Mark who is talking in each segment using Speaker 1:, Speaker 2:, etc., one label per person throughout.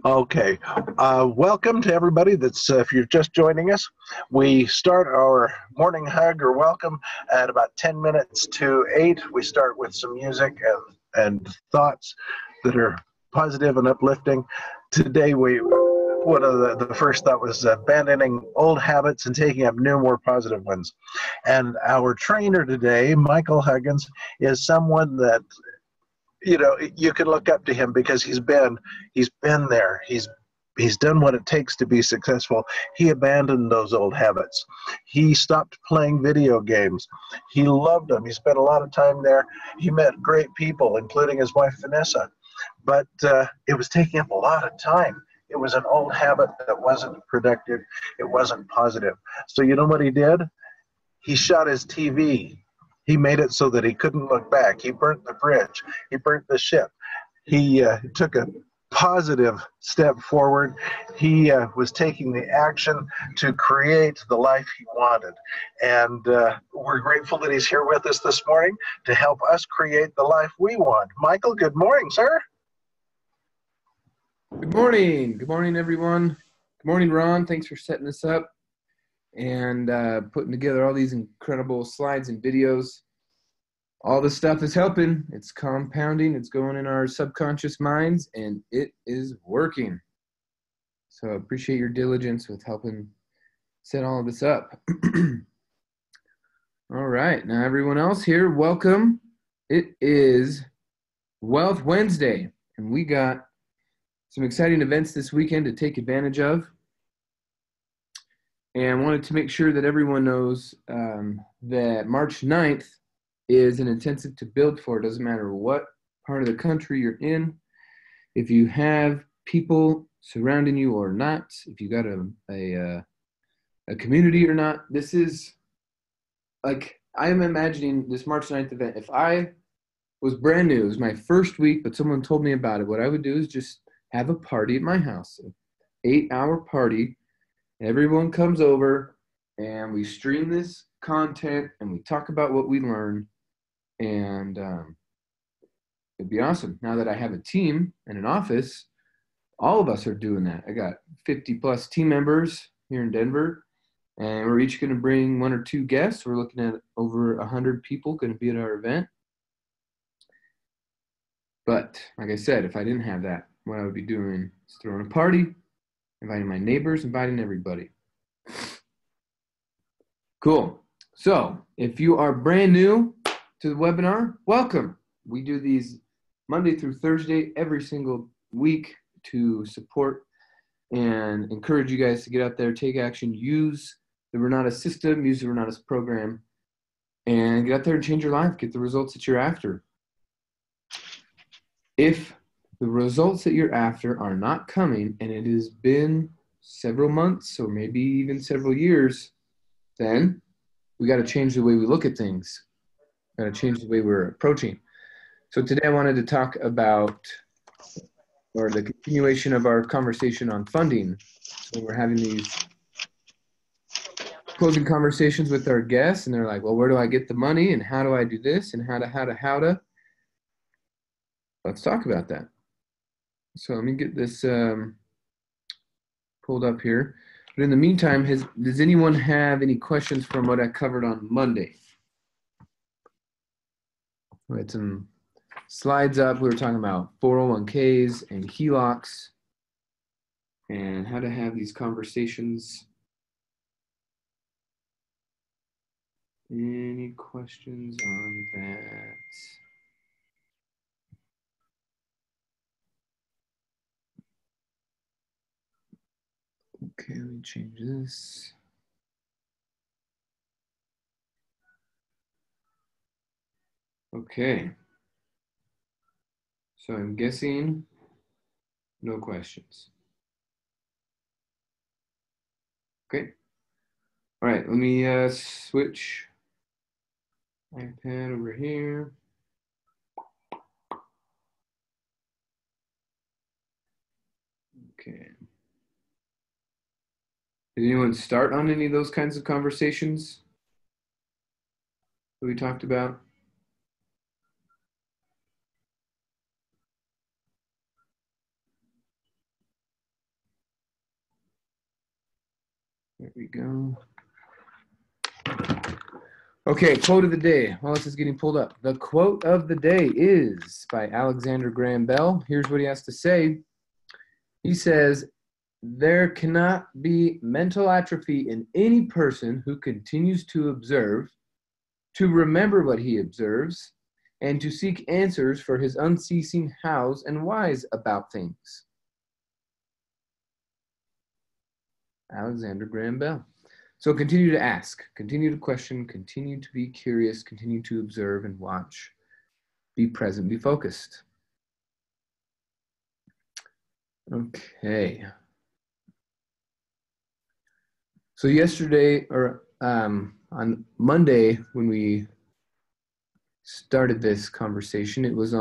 Speaker 1: Okay. Welcome to everybody that's, if you're just joining us, we start our morning hug or welcome at about 10 minutes to 8. We start with some music and thoughts that are positive and uplifting. Today, one of the first thought was abandoning old habits and taking up new, more positive ones. And our trainer today, Michael Huggins, is someone that you can look up to him because he's been there. He's done what it takes to be successful. He abandoned those old habits. He stopped playing video games. He loved them. He spent a lot of time there. He met great people, including his wife Vanessa. But it was taking up a lot of time. It was an old habit that wasn't productive. It wasn't positive. So you know what he did? He shot his TV. He made it so that he couldn't look back. He burnt the bridge. He burnt the ship. He took a positive step forward. He was taking the action to create the life he wanted. And we're grateful that he's here with us this morning to help us create the life we want. Michael, good morning, sir.
Speaker 2: Good morning. Good morning, everyone. Good morning, Ron. Thanks for setting this up and putting together all these incredible slides and videos. All this stuff is helping. It's compounding. It's going in our subconscious minds, and it is working. So I appreciate your diligence with helping set all of this up. All right. Now, everyone else here, welcome. It is Wealth Wednesday, and we got some exciting events this weekend to take advantage of. And wanted to make sure that everyone knows that March 9th is an intensive to build for. It doesn't matter what part of the country you're in. If you have people surrounding you or not, if you got a community or not, this is like, I'm imagining this March 9th event. If I was brand new, it was my first week, but someone told me about it, what I would do is just have a party at my house, an 8-hour party. Everyone comes over and we stream this content and we talk about what we learned, and it'd be awesome. Now that I have a team and an office, all of us are doing that. I got 50 plus team members here in Denver, and we're each going to bring 1 or 2 guests. We're looking at over 100 people going to be at our event. But like I said, if I didn't have that, what I would be doing is throwing a party, inviting my neighbors, inviting everybody. Cool. So if you are brand new to the webinar, welcome. We do these Monday through Thursday every single week to support and encourage you guys to get out there, take action, use the Renata system, use the Renata program, and get out there and change your life, get the results that you're after. If the results that you're after are not coming, and it has been several months or maybe even several years, then we got to change the way we look at things. Got to change the way we're approaching. So today I wanted to talk about, or the continuation of our conversation on funding. So we're having these closing conversations with our guests, and they're like, well, where do I get the money, and how do I do this, and how to. Let's talk about that. So let me get this pulled up here. But in the meantime, does anyone have any questions from what I covered on Monday? We had some slides up. We were talking about 401ks and HELOCs and how to have these conversations. Any questions on that? Okay, let me change this. Okay. So I'm guessing no questions. Okay. All right, let me switch iPad over here. Okay. Did anyone start on any of those kinds of conversations that we talked about? There we go. Okay, quote of the day. While this is getting pulled up. The quote of the day is by Alexander Graham Bell. Here's what he has to say. He says, there cannot be mental atrophy in any person who continues to observe, to remember what he observes, and to seek answers for his unceasing hows and whys about things. Alexander Graham Bell. So continue to ask, continue to question, continue to be curious, continue to observe and watch. Be present, be focused. Okay. So yesterday, or on Monday, when we started this conversation, it was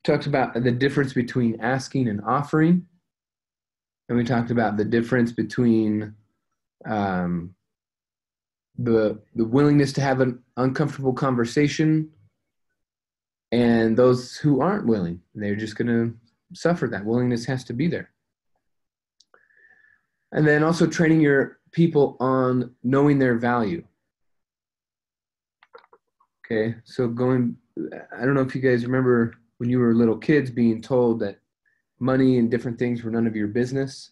Speaker 2: talked about the difference between asking and offering. And we talked about the difference between the willingness to have an uncomfortable conversation and those who aren't willing. They're just going to suffer. That willingness has to be there. And then also training your people on knowing their value. Okay, so I don't know if you guys remember when you were little kids being told that money and different things were none of your business.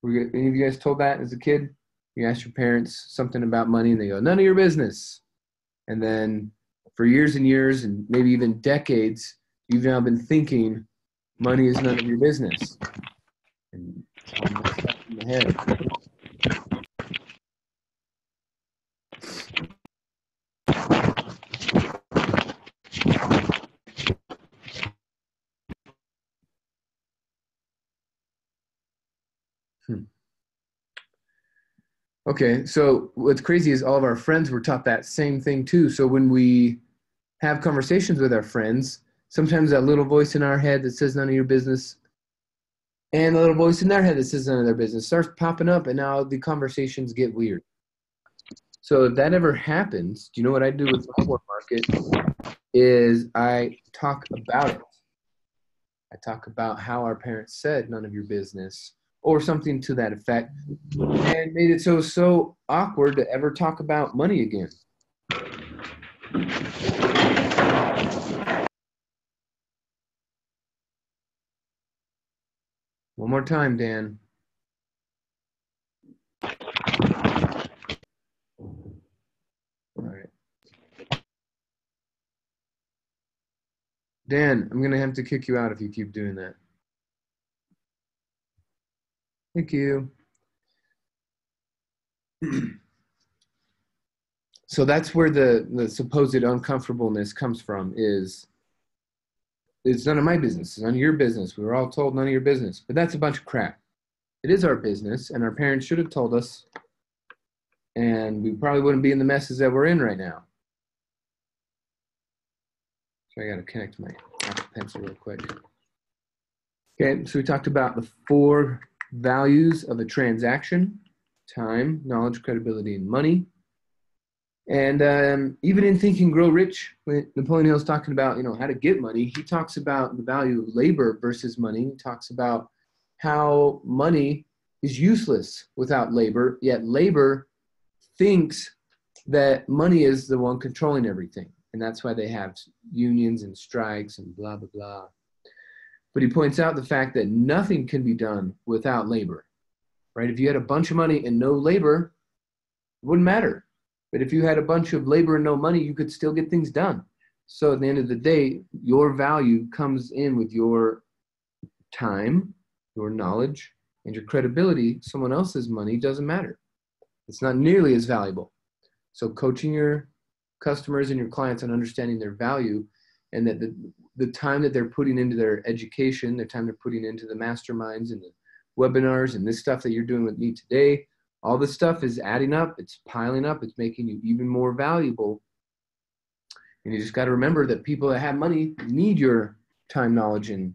Speaker 2: Were any of you guys told that as a kid? You ask your parents something about money and they go, none of your business. And then for years and years and maybe even decades, you've now been thinking money is none of your business. And it's all messed up in the head. Okay, so what's crazy is all of our friends were taught that same thing too. So when we have conversations with our friends, sometimes that little voice in our head that says none of your business and the little voice in their head that says none of their business starts popping up, and now the conversations get weird. So if that ever happens, do you know what I do with my work market is I talk about it. I talk about how our parents said none of your business or something to that effect, and made it so awkward to ever talk about money again. One more time, Dan. All right. Dan, I'm going to have to kick you out if you keep doing that. Thank you. So that's where the supposed uncomfortableness comes from is it's none of my business. It's none of your business. We were all told none of your business. But that's a bunch of crap. It is our business, and our parents should have told us, and we probably wouldn't be in the messes that we're in right now. So I got to connect my Apple Pencil real quick. Okay, so we talked about the 4 values of a transaction: time, knowledge, credibility, and money. And even in Think and Grow Rich, when Napoleon Hill's talking about, how to get money, he talks about the value of labor versus money. He talks about how money is useless without labor, yet labor thinks that money is the one controlling everything. And that's why they have unions and strikes and blah, blah, blah. But he points out the fact that nothing can be done without labor, right? If you had a bunch of money and no labor, it wouldn't matter. But if you had a bunch of labor and no money, you could still get things done. So at the end of the day, your value comes in with your time, your knowledge, and your credibility. Someone else's money doesn't matter. It's not nearly as valuable. So coaching your customers and your clients on understanding their value, and that the time that they're putting into their education, the time they're putting into the masterminds and the webinars and this stuff that you're doing with me today, all this stuff is adding up, it's piling up, it's making you even more valuable. And you just got to remember that people that have money need your time, knowledge, and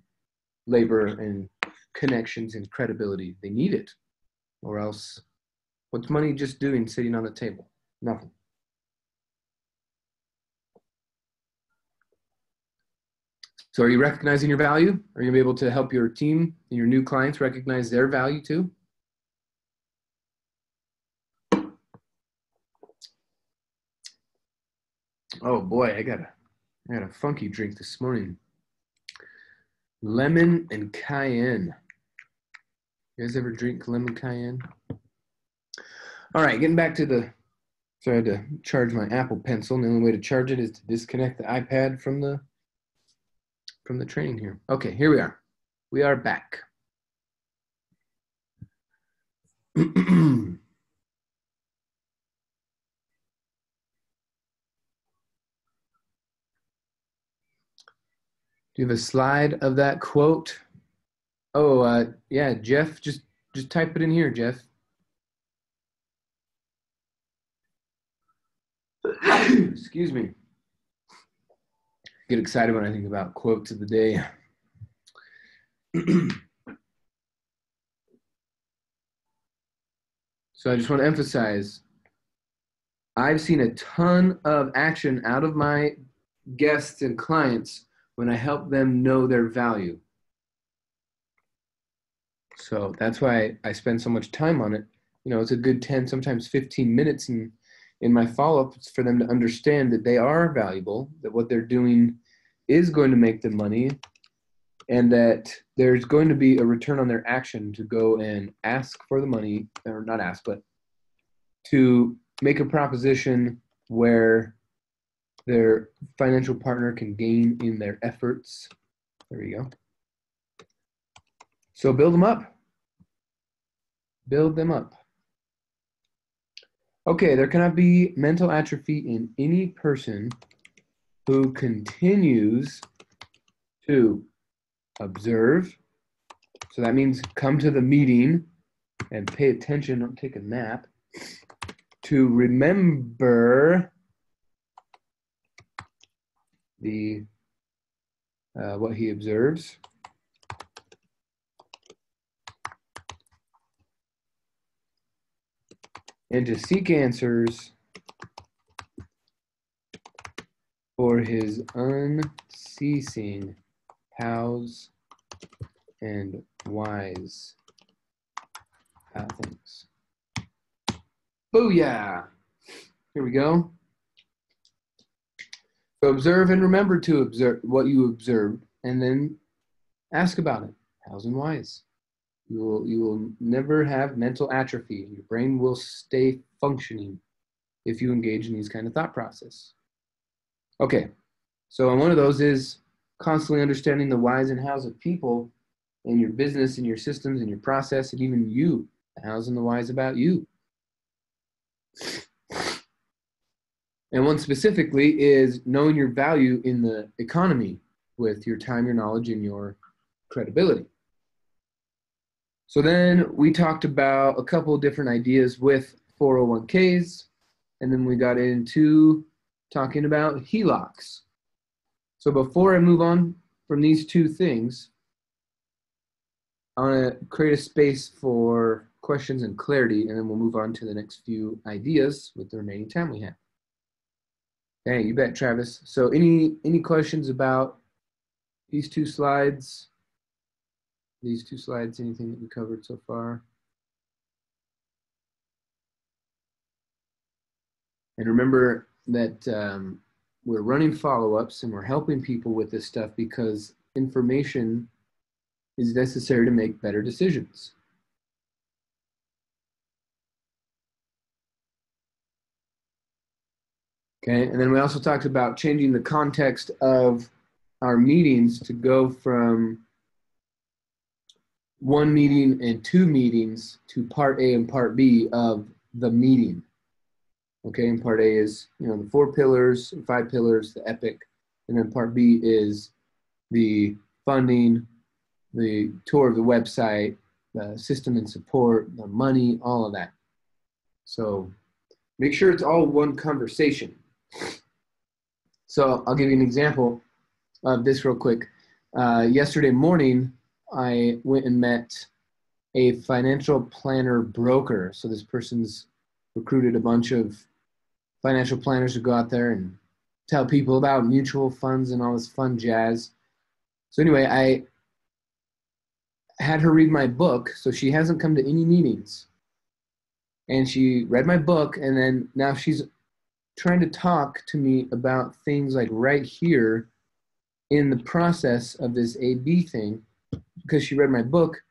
Speaker 2: labor and connections and credibility. They need it. Or else, what's money just doing sitting on the table? Nothing. So are you recognizing your value? Are you going to be able to help your team and your new clients recognize their value too? Oh boy, I got a funky drink this morning. Lemon and cayenne. You guys ever drink lemon cayenne? All right, getting back to so I had to charge my Apple Pencil, and the only way to charge it is to disconnect the iPad from the training here. Okay, here we are. We are back. Do you have a slide of that quote? Oh, yeah, Jeff, just type it in here, Jeff. Excuse me. Get excited when I think about quotes of the day. So I just want to emphasize, I've seen a ton of action out of my guests and clients when I help them know their value. So that's why I spend so much time on it. You know, it's a good 10, sometimes 15 minutes in my follow-up for them to understand that they are valuable, that what they're doing is going to make them money, and that there's going to be a return on their action to go and ask for the money, or not ask, but to make a proposition where their financial partner can gain in their efforts. There you go. So build them up. Build them up. Okay, there cannot be mental atrophy in any person who continues to observe. So that means come to the meeting and pay attention, don't take a nap. To remember what he observes. And to seek answers for his unceasing hows and whys about things. Booyah! Here we go. So observe and remember to observe what you observed, and then ask about it. Hows and whys. You will never have mental atrophy. Your brain will stay functioning if you engage in these kind of thought process. Okay, so one of those is constantly understanding the whys and hows of people in your business, in your systems, in your process, and even you. The hows and the whys about you. And one specifically is knowing your value in the economy with your time, your knowledge, and your credibility. So then we talked about a couple of different ideas with 401ks, and then we got into talking about HELOCs. So before I move on from these two things, I want to create a space for questions and clarity, and then we'll move on to the next few ideas with the remaining time we have. Okay, you bet, Travis. So any questions about these two slides? Anything that we covered so far? And remember that we're running follow-ups and we're helping people with this stuff because information is necessary to make better decisions. Okay, and then we also talked about changing the context of our meetings to go from one meeting and two meetings to part A and part B of the meeting. Okay, and part A is, the 4 pillars, 5 pillars, the epic, and then part B is the funding, the tour of the website, the system and support, the money, all of that. So make sure it's all one conversation. So I'll give you an example of this real quick. Yesterday morning, I went and met a financial planner broker. So this person's recruited a bunch of financial planners to go out there and tell people about mutual funds and all this fun jazz. So anyway, I had her read my book. So she hasn't come to any meetings. And she read my book, and then now she's trying to talk to me about things like right here in the process of this A-B thing, because she read my book.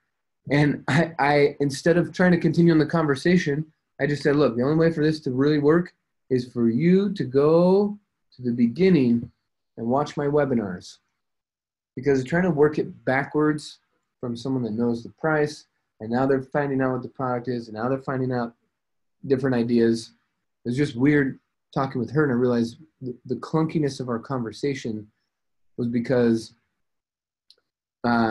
Speaker 2: And I instead of trying to continue on the conversation, I just said, look, the only way for this to really work is for you to go to the beginning and watch my webinars. Because trying to work it backwards from someone that knows the price, and now they're finding out what the product is, and now they're finding out different ideas. It was just weird talking with her, and I realized the clunkiness of our conversation was because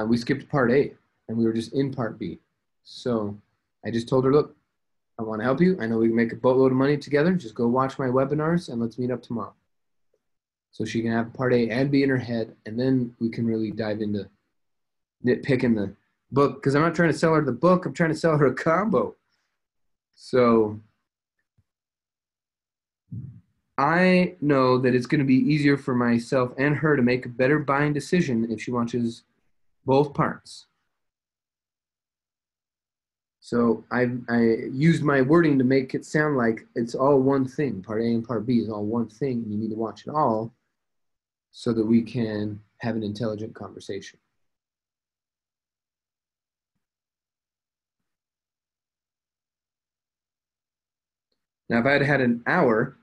Speaker 2: we skipped part A, and we were just in part B. So I just told her, look, I want to help you. I know we can make a boatload of money together. Just go watch my webinars, and let's meet up tomorrow. So she can have part A and B in her head, and then we can really dive into nitpicking the book, because I'm not trying to sell her the book. I'm trying to sell her a combo. So I know that it's going to be easier for myself and her to make a better buying decision if she watches both parts. So I used my wording to make it sound like it's all one thing. Part A and part B is all one thing, and you need to watch it all so that we can have an intelligent conversation. Now, if I had had an hour,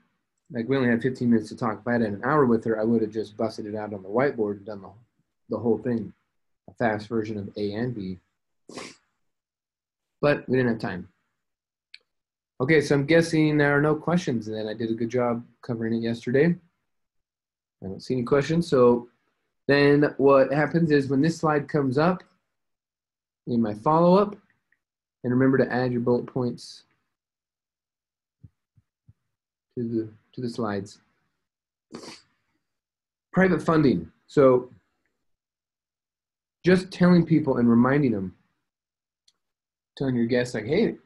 Speaker 2: like we only had 15 minutes to talk, if I had an hour with her, I would have just busted it out on the whiteboard and done the whole thing, a fast version of A and B. But we didn't have time. Okay, so I'm guessing there are no questions, and then I did a good job covering it yesterday. I don't see any questions. So then what happens is when this slide comes up in my follow-up, and remember to add your bullet points to the slides. Private funding. So just telling people and reminding them, telling your guests like, hey,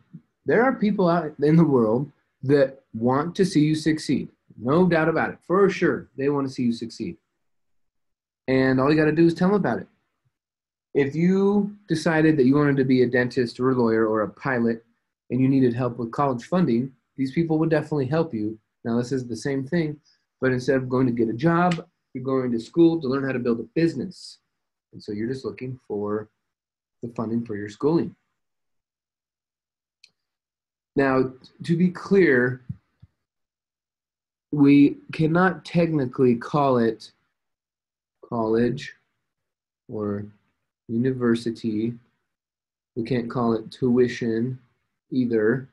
Speaker 2: there are people out in the world that want to see you succeed. No doubt about it. For sure, they want to see you succeed. And all you got to do is tell them about it. If you decided that you wanted to be a dentist or a lawyer or a pilot and you needed help with college funding, these people would definitely help you. Now, this is the same thing, but instead of going to get a job, you're going to school to learn how to build a business. And so you're just looking for the funding for your schooling. Now, to be clear, we cannot technically call it college or university. We can't call it tuition either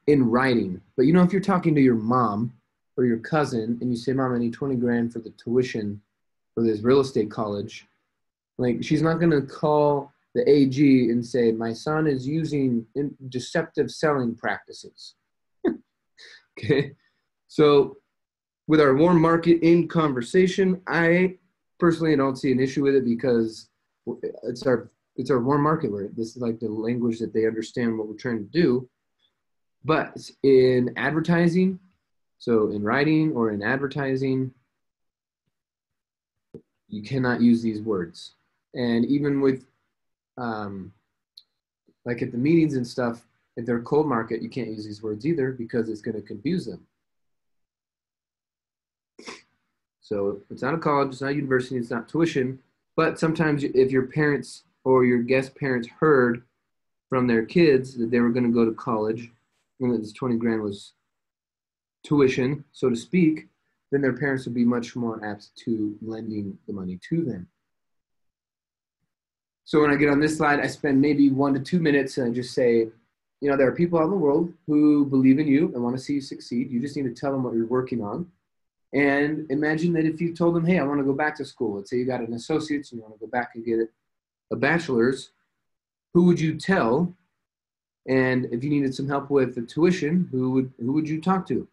Speaker 2: in writing. But you know, if you're talking to your mom or your cousin and you say, Mom, I need 20 grand for the tuition for this real estate college, like she's not going to call the AG and say, my son is using deceptive selling practices. Okay. So with our warm market in conversation, I personally don't see an issue with it because it's our warm market where this is like the language that they understand what we're trying to do. But in advertising, so in writing or in advertising, you cannot use these words. And even with like at the meetings and stuff, if they're cold market, you can't use these words either because it's going to confuse them. So it's not a college, it's not a university, it's not tuition. But sometimes if your parents or your guest parents heard from their kids that they were going to go to college and that this 20 grand was tuition, so to speak, then their parents would be much more apt to lending the money to them. So when I get on this slide, I spend maybe 1 to 2 minutes and I just say, you know, there are people out in the world who believe in you and want to see you succeed. You just need to tell them what you're working on. And imagine that if you told them, hey, I want to go back to school. Let's say you got an associate's and you want to go back and get a bachelor's. Who would you tell? And if you needed some help with the tuition, who would you talk to?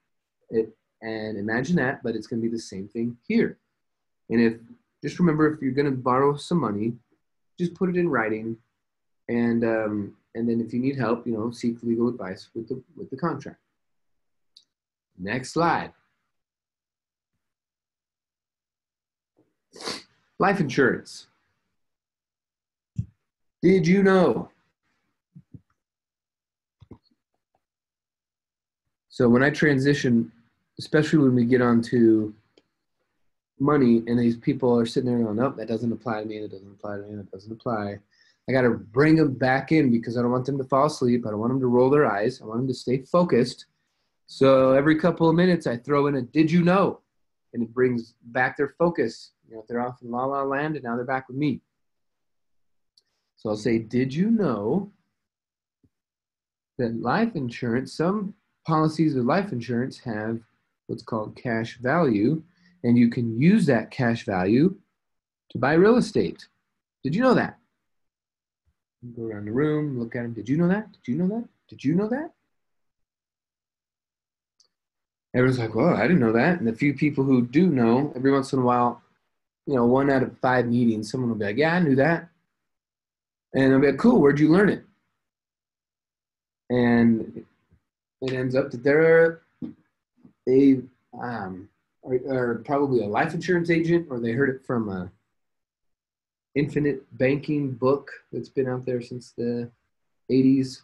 Speaker 2: And imagine that, but it's going to be the same thing here. And just remember, if you're going to borrow some money, just put it in writing. And then if you need help, you know, seek legal advice with the contract. Next slide. Life insurance. Did you know? So when I transition, especially when we get onto money and these people are sitting there going, nope, that doesn't apply to me, that doesn't apply to me, that doesn't apply. I got to bring them back in because I don't want them to fall asleep. I don't want them to roll their eyes. I want them to stay focused. So every couple of minutes I throw in a did you know? And it brings back their focus. You know, if they're off in la la land and now they're back with me. So I'll say, did you know that life insurance, some policies of life insurance have what's called cash value, and you can use that cash value to buy real estate. Did you know that? Go around the room, look at them. Did you know that? Did you know that? Did you know that? Everyone's like, well, I didn't know that. And the few people who do know, every once in a while, you know, 1 out of 5 meetings, someone will be like, yeah, I knew that. And I'll be like, cool, where'd you learn it? And it ends up that they're or probably a life insurance agent, or they heard it from a infinite banking book that's been out there since the 80s.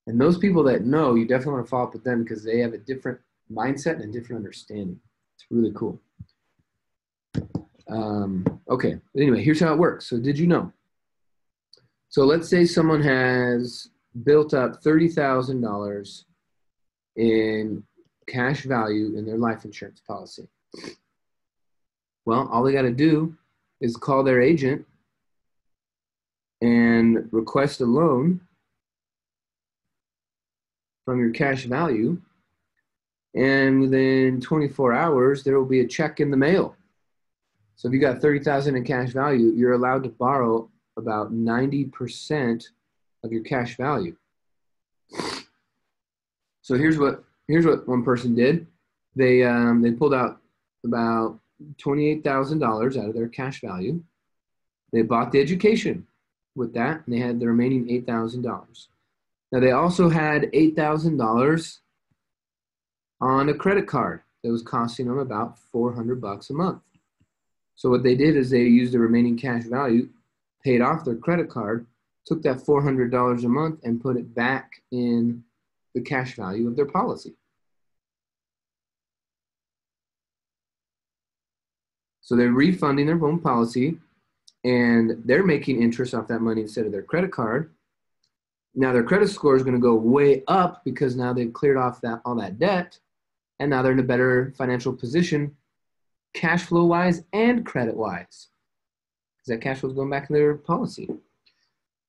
Speaker 2: And those people that know, you definitely want to follow up with them because they have a different mindset and a different understanding. It's really cool. Okay, but anyway, here's how it works. So did you know? So let's say someone has built up $30,000 in cash value in their life insurance policy. Well, all they got to do is call their agent and request a loan from your cash value, and within 24 hours, there will be a check in the mail. So if you got $30,000 in cash value, you're allowed to borrow about 90% of your cash value. So here's what one person did. They pulled out about $28,000 out of their cash value. They bought the education with that, and they had the remaining $8,000. Now they also had $8,000 on a credit card that was costing them about $400 a month. So what they did is they used the remaining cash value, paid off their credit card, took that $400 a month and put it back in the cash value of their policy. So they're refunding their home policy, and they're making interest off that money instead of their credit card. Now their credit score is going to go way up because now they've cleared off all that debt, and now they're in a better financial position, cash flow wise and credit wise, because that cash flow is going back in their policy.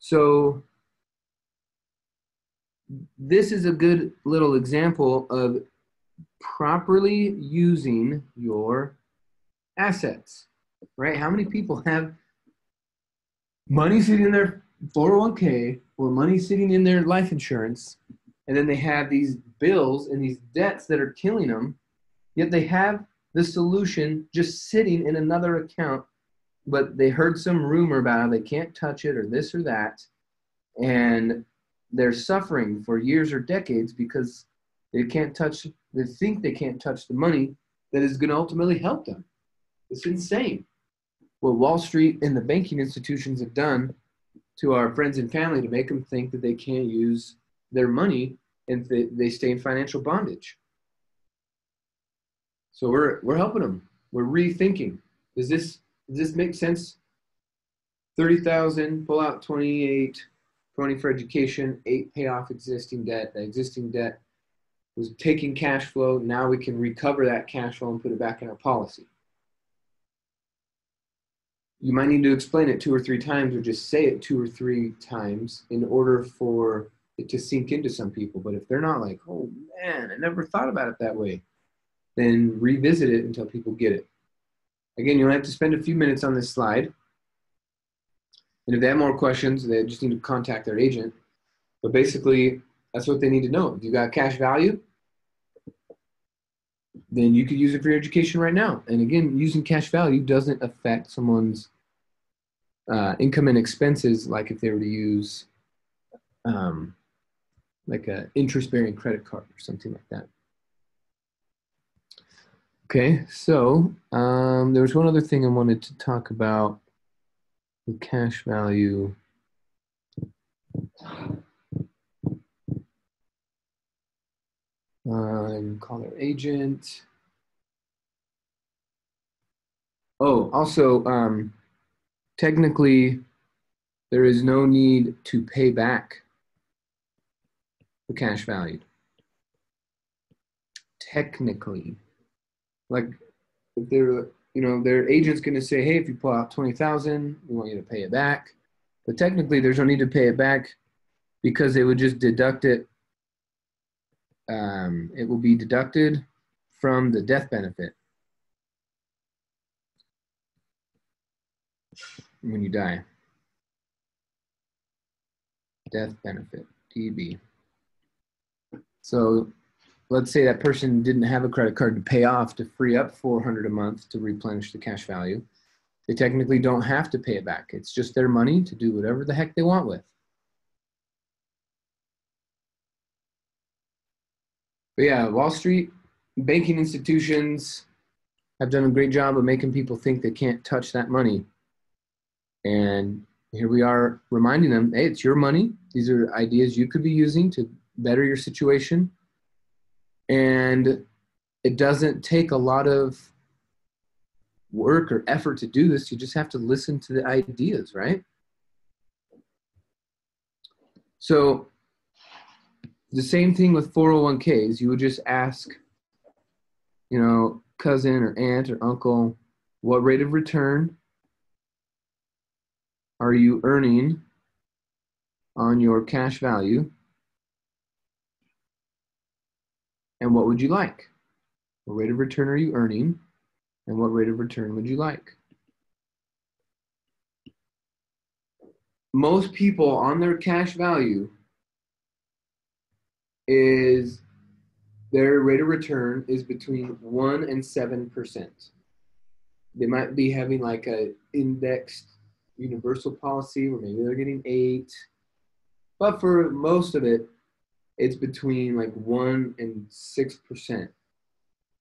Speaker 2: So this is a good little example of properly using your assets, right? How many people have money sitting in their 401k or money sitting in their life insurance, and then they have these bills and these debts that are killing them, yet they have the solution just sitting in another account, but they heard some rumor about how they can't touch it or this or that, and they're suffering for years or decades because they think they can't touch the money that is going to ultimately help them. It's insane what Wall Street and the banking institutions have done to our friends and family to make them think that they can't use their money and they stay in financial bondage. So we're helping them. We're rethinking. Does this make sense? 30,000, pull out 28, 20 for education, 8 pay off existing debt. The existing debt was taking cash flow. Now we can recover that cash flow and put it back in our policy. You might need to explain it 2 or 3 times, or just say it 2 or 3 times in order for it to sink into some people. But if they're not like, oh man, I never thought about it that way, then revisit it until people get it. Again, you'll have to spend a few minutes on this slide. And if they have more questions, they just need to contact their agent. But basically, that's what they need to know. If you got cash value, then you could use it for your education right now. And again, using cash value doesn't affect someone's income and expenses like if they were to use like an interest-bearing credit card or something like that. Okay, so there was one other thing I wanted to talk about with cash value. Call their agent. Oh, also, technically, there is no need to pay back the cash value. Technically, like if they're, their agent's going to say, hey, if you pull out 20,000, we want you to pay it back. But technically, there's no need to pay it back because they would just deduct it. It will be deducted from the death benefit when you die. Death benefit, DB. So let's say that person didn't have a credit card to pay off to free up $400 a month to replenish the cash value. They technically don't have to pay it back. It's just their money to do whatever the heck they want with. But yeah, Wall Street, banking institutions have done a great job of making people think they can't touch that money. And here we are reminding them, hey, it's your money. These are ideas you could be using to better your situation. And it doesn't take a lot of work or effort to do this. You just have to listen to the ideas, right? So the same thing with 401ks. You would just ask, cousin or aunt or uncle, what rate of return are you earning on your cash value? And what would you like? What rate of return are you earning? And what rate of return would you like? Most people on their cash value is their rate of return is between 1 and 7%. They might be having like a indexed universal policy where maybe they're getting 8. But for most of it, it's between like 1 and 6%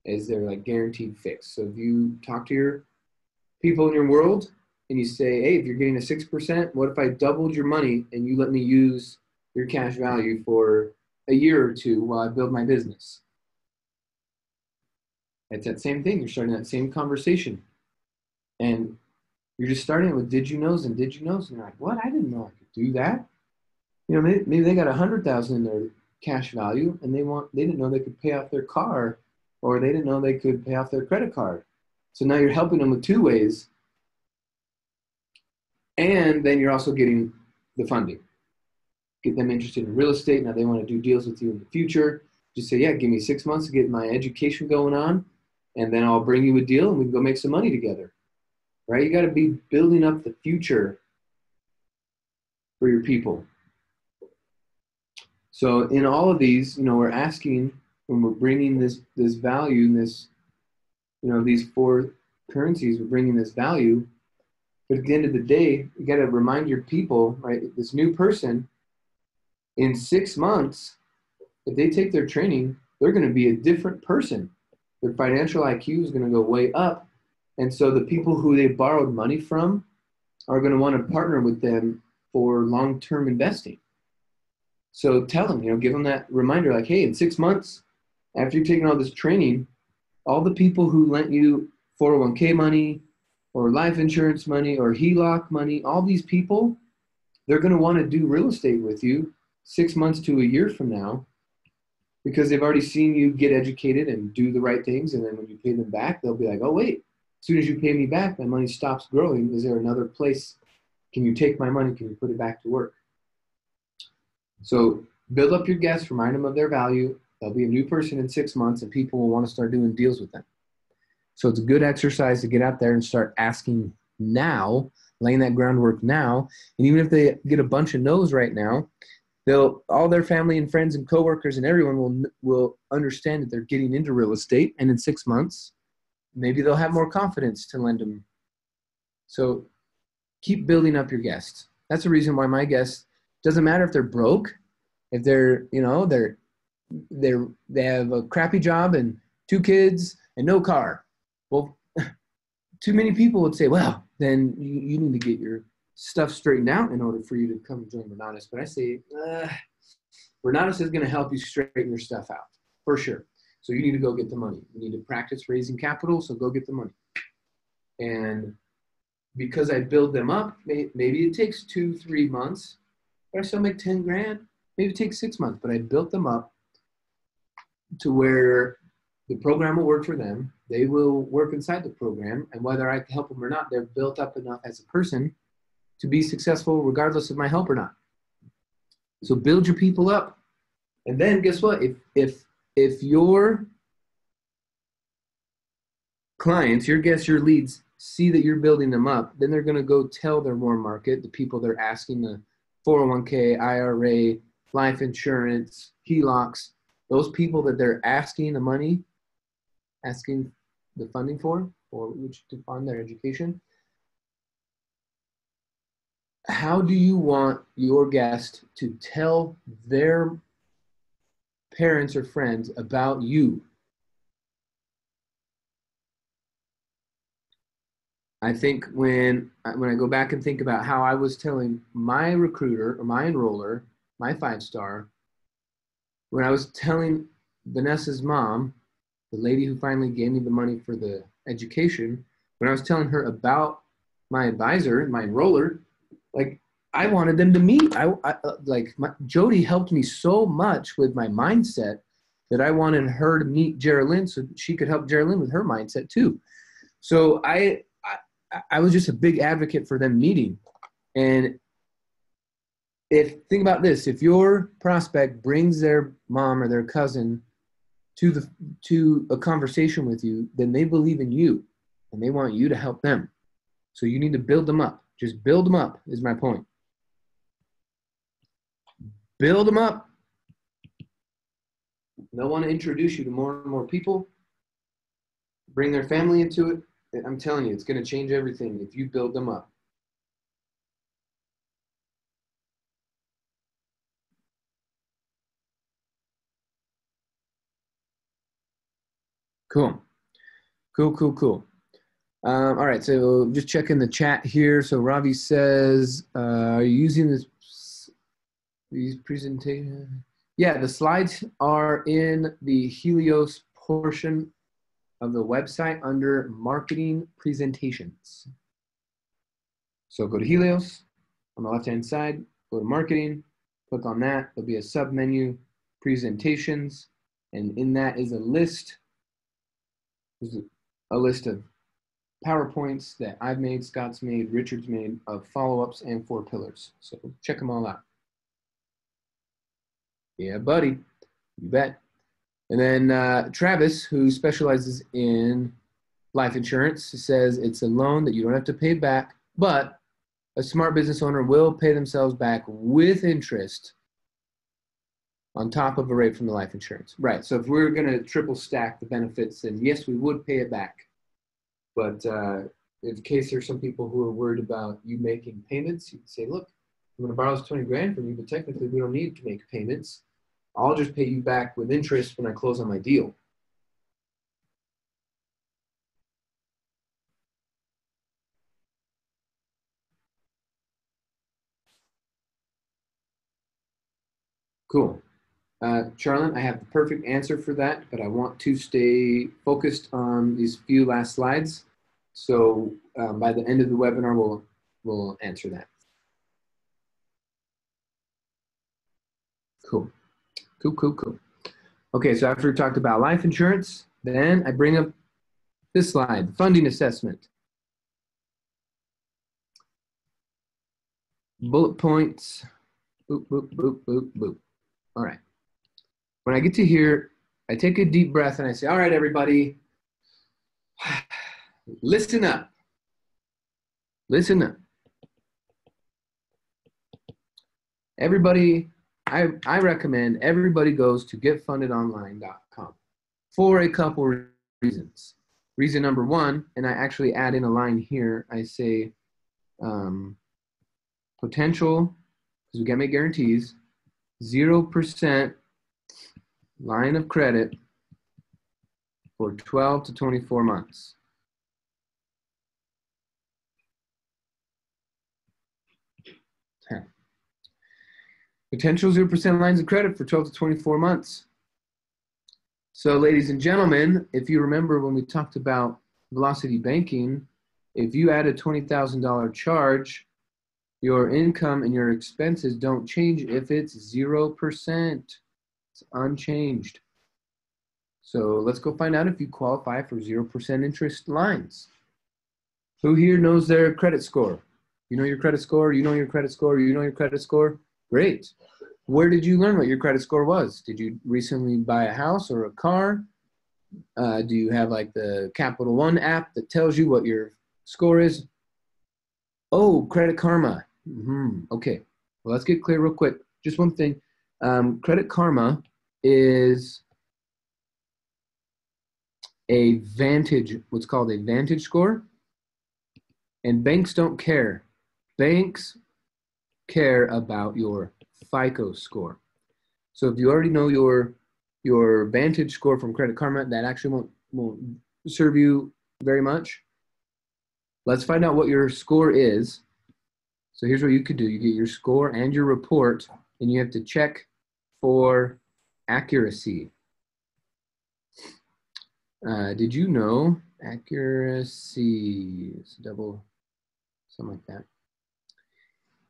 Speaker 2: as their like guaranteed fix. So if you talk to your people in your world and you say, hey, if you're getting a 6%, what if I doubled your money and you let me use your cash value for a year or two while I build my business? It's that same thing. You're starting that same conversation. And you're just starting it with did you knows and did you knows. And you're like, what? I didn't know I could do that. Maybe they got 100,000 in their cash value and they didn't know they could pay off their car, or they didn't know they could pay off their credit card. So now you're helping them with 2 ways. And then you're also getting the funding. Get them interested in real estate. Now they want to do deals with you in the future. Just say, yeah, give me 6 months to get my education going on, and then I'll bring you a deal and we can go make some money together. Right? You got to be building up the future for your people. So in all of these, we're asking, when we're bringing this value, these 4 currencies, we're bringing this value. But at the end of the day, you got to remind your people, right? This new person, in 6 months, if they take their training, they're going to be a different person. Their financial IQ is going to go way up. And so the people who they borrowed money from are going to want to partner with them for long-term investing. So tell them, give them that reminder, like, hey, in 6 months, after you've taken all this training, all the people who lent you 401k money or life insurance money or HELOC money, all these people, they're going to want to do real estate with you 6 months to a year from now, because they've already seen you get educated and do the right things. And then when you pay them back, they'll be like, oh, wait, as soon as you pay me back, my money stops growing. Is there another place? Can you take my money? Can you put it back to work? So build up your guests, remind them of their value. They'll be a new person in 6 months, and people will want to start doing deals with them. So it's a good exercise to get out there and start asking now, laying that groundwork now. And even if they get a bunch of no's right now, all their family and friends and coworkers and everyone will understand that they're getting into real estate. And in 6 months, maybe they'll have more confidence to lend them. So keep building up your guests. That's the reason why my guests, doesn't matter if they're broke, if they're, they have a crappy job and 2 kids and no car. Well, too many people would say, well, then you need to get your stuff straightened out in order for you to come join Renatus. But I say, Renatus is going to help you straighten your stuff out. for sure. So you need to go get the money. You need to practice raising capital, so go get the money. And because I build them up, maybe it takes 2-3 months, but I still make 10 grand. Maybe it takes 6 months, but I built them up to where the program will work for them. They will work inside the program, and whether I help them or not, they're built up enough as a person to be successful regardless of my help or not. So build your people up. And then guess what? If your clients, your guests, your leads see that you're building them up, then they're going to go tell their warm market, the people they're asking, the 401k, IRA, life insurance, HELOCs, those people that they're asking the money, asking the funding for which to fund their education. How do you want your guest to tell their parents or friends about you? I think when I go back and think about how I was telling my recruiter or my enroller, my 5-star, when I was telling Vanessa's mom, the lady who finally gave me the money for the education, when I was telling her about my advisor, my enroller, like I wanted them to meet. Jody helped me so much with my mindset that I wanted her to meet Geraldine so she could help Geraldine with her mindset too. So I was just a big advocate for them meeting. And think about this, if your prospect brings their mom or their cousin to a conversation with you, then they believe in you and they want you to help them. So you need to build them up. Just build them up is my point. Build them up. They'll want to introduce you to more and more people, bring their family into it. I'm telling you, it's going to change everything if you build them up. Cool. All right, so just checking the chat here. So Ravi says, are you using these presentations? Yeah, the slides are in the Helios portion of the website under marketing presentations. So go to Helios on the left-hand side, go to marketing, click on that. There'll be a sub-menu, presentations, and in that is a list. There's a list of PowerPoints that I've made, Scott's made, Richard's made of follow-ups and 4 pillars. So check them all out. Yeah, buddy, you bet. And then Travis, who specializes in life insurance, says it's a loan that you don't have to pay back, but a smart business owner will pay themselves back with interest on top of a rate from the life insurance. Right, so if we're going to triple stack the benefits, then yes, we would pay it back. But in case there's some people who are worried about you making payments, you can say, look, I'm going to borrow this 20 grand from you, but technically we don't need to make payments. I'll just pay you back with interest when I close on my deal. Cool. Charlene, I have the perfect answer for that, but I want to stay focused on these few last slides. So by the end of the webinar, we'll answer that. Cool. Okay, so after we talked about life insurance, then I bring up this slide, funding assessment. Bullet points, boop, boop, boop, boop, boop. All right. When I get to here, I take a deep breath and I say, all right, everybody, listen up. Listen up. Everybody, I recommend everybody goes to getfundedonline.com for a couple reasons. Reason number one, and I actually add in a line here, I say potential, because we can't make guarantees, 0% line of credit for 12 to 24 months. Okay. Potential 0% lines of credit for 12 to 24 months. So ladies and gentlemen, if you remember when we talked about velocity banking, if you add a $20,000 charge, your income and your expenses don't change if it's 0%. It's unchanged. So let's go find out if you qualify for 0% interest lines. Who here knows their credit score? You know your credit score, you know your credit score, you know your credit score? Great. Where did you learn what your credit score was? Did you recently buy a house or a car? Do you have like the Capital One app that tells you what your score is? Oh, Credit Karma. Okay. Well, let's get clear real quick. Just one thing. Credit Karma is a Vantage, what's called a Vantage score. And banks don't care. Banks care about your FICO score. So if you already know your Vantage score from Credit Karma, that actually won't serve you very much. Let's find out what your score is. So here's what you could do. You get your score and your report, and you have to check for accuracy. Did you know accuracy is double, something like that?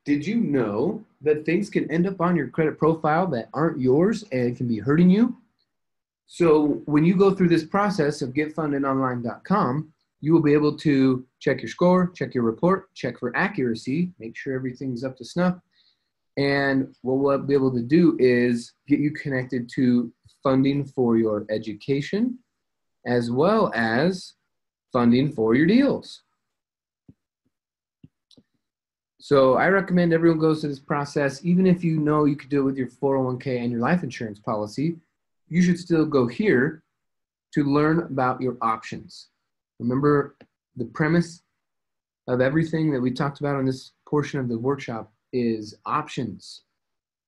Speaker 2: Did you know that things can end up on your credit profile that aren't yours and can be hurting you? So when you go through this process of getfundedonline.com, you will be able to check your score, check your report, check for accuracy, make sure everything's up to snuff. And what we'll be able to do is get you connected to funding for your education, as well as funding for your deals. So I recommend everyone goes through this process. Even if you know you could do it with your 401k and your life insurance policy, you should still go here to learn about your options. Remember, the premise of everything that we talked about on this portion of the workshop is options.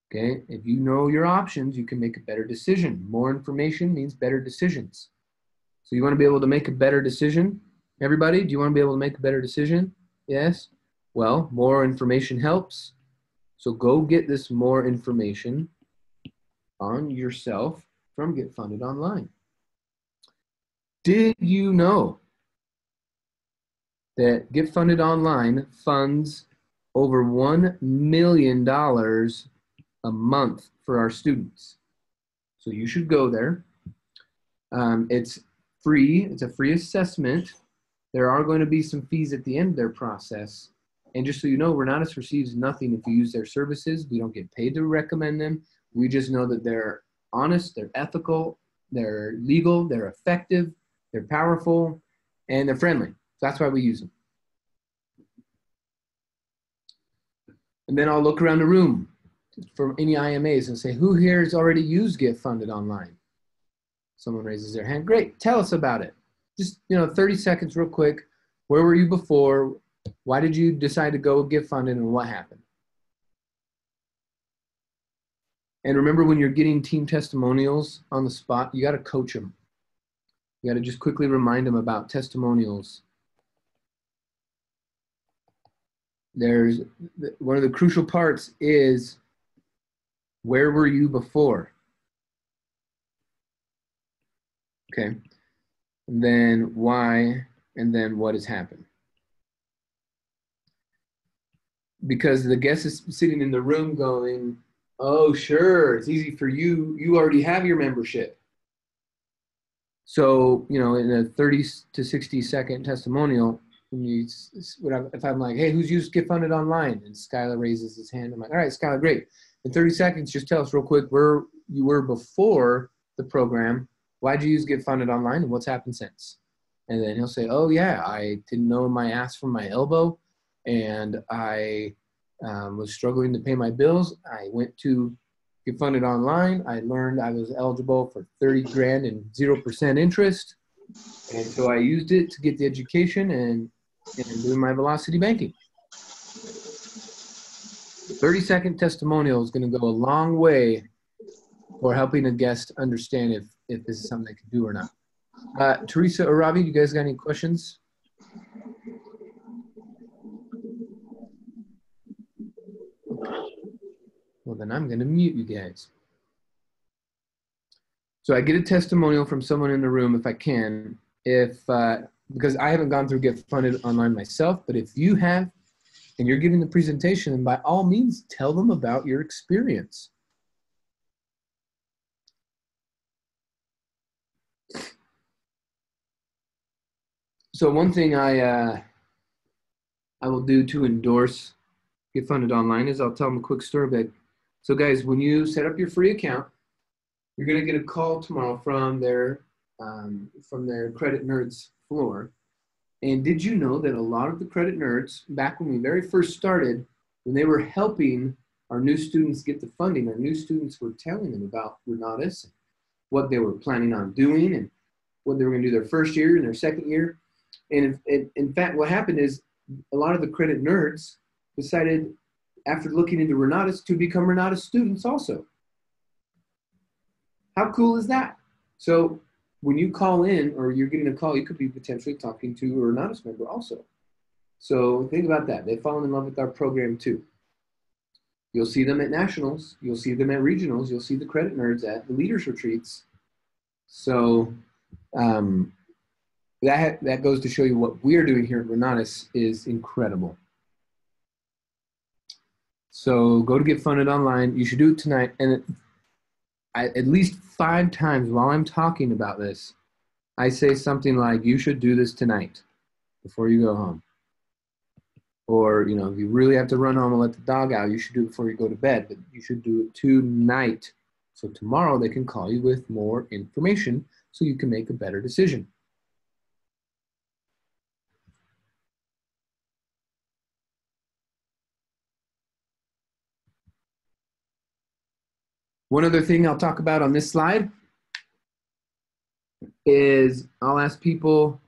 Speaker 2: Okay, if you know your options, you can make a better decision. More information means better decisions. So you want to be able to make a better decision? Everybody, do you want to be able to make a better decision? Yes? Well, more information helps. So go get this more information on yourself from Get Funded Online. Did you know that Get Funded Online funds over $1 million a month for our students? So you should go there. It's free. It's a free assessment. There are going to be some fees at the end of their process. And just so you know, Renatus receives nothing if you use their services. We don't get paid to recommend them. We just know that they're honest, they're ethical, they're legal, they're effective, they're powerful, and they're friendly. So that's why we use them. And then I'll look around the room for any IMAs and say, who here has already used Get Funded Online? Someone raises their hand. Great, tell us about it. Just 30 seconds real quick. Where were you before? Why did you decide to go Get Funded and what happened? And remember, when you're getting team testimonials on the spot, you got to coach them. You got to just quickly remind them about testimonials. There's one of the crucial parts is, where were you before? Okay. And then why, and then what has happened? Because the guest is sitting in the room going, oh, sure, it's easy for you. You already have your membership. So, in a 30 to 60 second testimonial, if I'm like, hey, who's used Get Funded Online? And Skylar raises his hand. I'm like, all right, Skylar, great. In 30 seconds, just tell us real quick where you were before the program. Why'd you use Get Funded Online and what's happened since? And then he'll say, oh, yeah, I didn't know my ass from my elbow. And I was struggling to pay my bills. I went to Get Funded Online. I learned I was eligible for 30 grand and 0% interest. And so I used it to get the education and doing my velocity banking. 30-second testimonial is going to go a long way for helping a guest understand if this is something they can do or not. Teresa or Ravi, you guys got any questions? Well, then I'm going to mute you guys. So I get a testimonial from someone in the room if I can, because I haven't gone through Get Funded Online myself, but if you have and you're giving the presentation, then by all means, tell them about your experience. So one thing I will do to endorse Get Funded Online is I'll tell them a quick story. But so guys, when you set up your free account, you're going to get a call tomorrow from their credit nerds floor. And did you know that a lot of the credit nerds, back when we very first started, when they were helping our new students get the funding, our new students were telling them about Renatus, what they were planning on doing, and what they were going to do their first year and their second year. And in fact, what happened is a lot of the credit nerds decided, after looking into Renatus, to become Renatus students also. How cool is that? So when you call in or you're getting a call, you could be potentially talking to a Renatus member also. So think about that. They've fallen in love with our program too. You'll see them at nationals. You'll see them at regionals. You'll see the credit nerds at the leaders retreats. So that goes to show you what we're doing here at Renatus is incredible. So go to Get Funded Online. You should do it tonight. And at least 5 times while I'm talking about this, I say something like, you should do this tonight before you go home. Or, you know, if you really have to run home and let the dog out, you should do it before you go to bed, but you should do it tonight. So tomorrow they can call you with more information so you can make a better decision. One other thing I'll talk about on this slide is I'll ask people,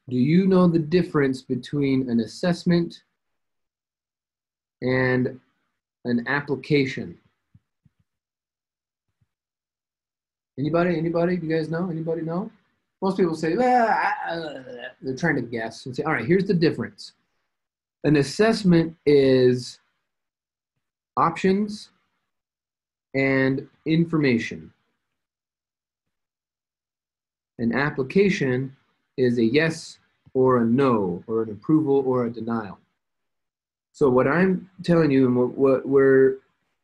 Speaker 2: do you know the difference between an assessment and an application? Anybody? Do you guys know? Anybody know? Most people say, they're trying to guess and say, all right, here's the difference. An assessment is options and information. An application is a yes or a no, or an approval or a denial. So what I'm telling you and what we're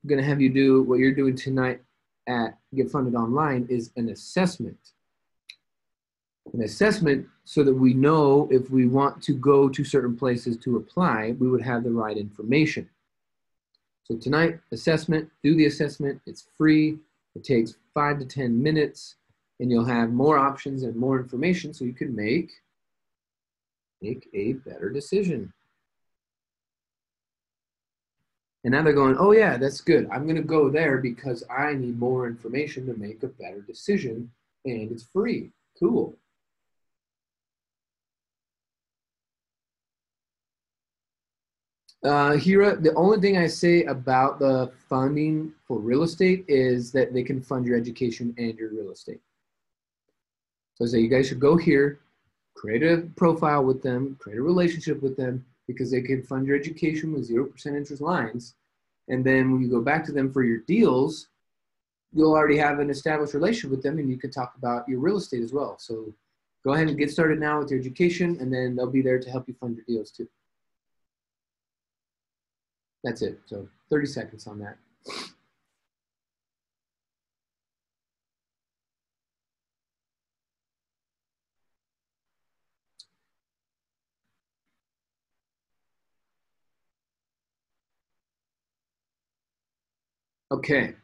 Speaker 2: going to have you do, what you're doing tonight at Get Funded Online is an assessment. An assessment so that we know if we want to go to certain places to apply, we would have the right information. So tonight, assessment, do the assessment. It's free. It takes 5 to 10 minutes, and you'll have more options and more information so you can make a better decision. And now they're going, oh yeah, that's good. I'm going to go there because I need more information to make a better decision, and it's free. Cool. Hira, the only thing I say about the funding for real estate is that they can fund your education and your real estate. So I say you guys should go here, create a profile with them, create a relationship with them, because they can fund your education with 0% interest lines. And then when you go back to them for your deals, you'll already have an established relationship with them, and you can talk about your real estate as well. So go ahead and get started now with your education, and then they'll be there to help you fund your deals too. That's it. So 30 seconds on that. Okay,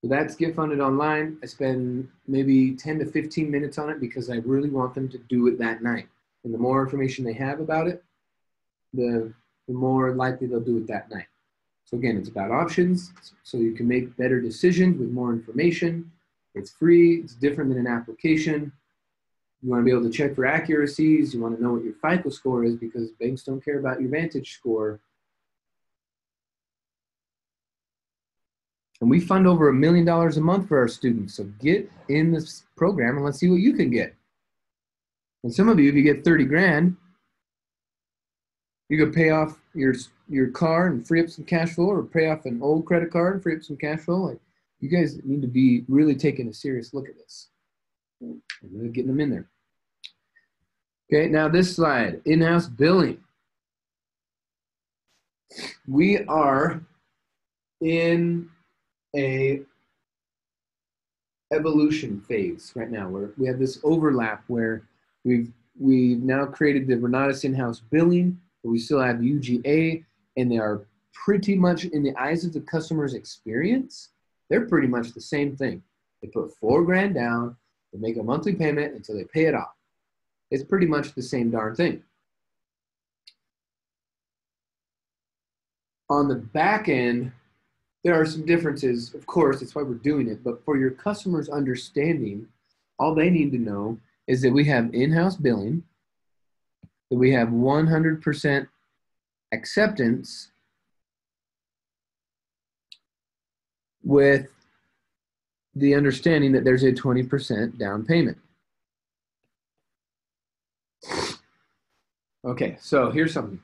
Speaker 2: so that's Get Funded Online. I spend maybe 10 to 15 minutes on it because I really want them to do it that night. And the more information they have about it, the more likely they'll do it that night. So again, it's about options, so you can make better decisions with more information. It's free, it's different than an application. You want to be able to check for accuracies. You want to know what your FICO score is because banks don't care about your Vantage score. And we fund over $1 million a month for our students. So get in this program and let's see what you can get. And some of you, if you get 30 grand, you could pay off your car and free up some cash flow, or pay off an old credit card and free up some cash flow. Like You guys need to be really taking a serious look at this and really getting them in there. Okay, now this slide, in-house billing. We are in a evolution phase right now where we have this overlap where we've now created the Renatus in-house billing, but we still have UGA, and they are pretty much, in the eyes of the customer's experience, they're pretty much the same thing. They put $4,000 down, they make a monthly payment until they pay it off. It's pretty much the same darn thing. On the back end, there are some differences. Of course, that's why we're doing it. But for your customers' understanding, all they need to know is that we have in-house billing, that we have 100% acceptance with the understanding that there's a 20% down payment. Okay, so here's something.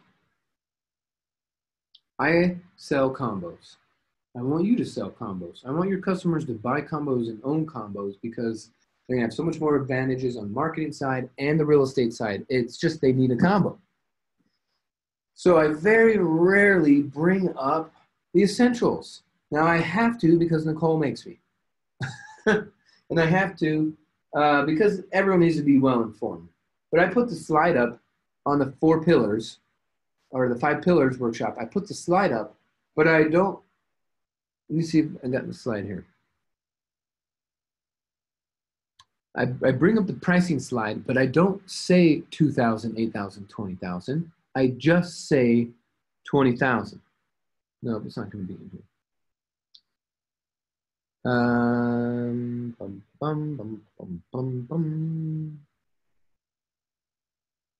Speaker 2: I sell combos. I want you to sell combos. I want your customers to buy combos and own combos because they're gonna have so much more advantages on the marketing side and the real estate side. It's just they need a combo. So I very rarely bring up the essentials. Now I have to because Nicole makes me. And I have to because everyone needs to be well informed. But I put the slide up on the 4 pillars or the 5 pillars workshop. I put the slide up, but I don't. Let me see if I got the slide here. I bring up the pricing slide, but I don't say 2,000, 8,000, 20,000. I just say 20,000. No, it's not going to be in here.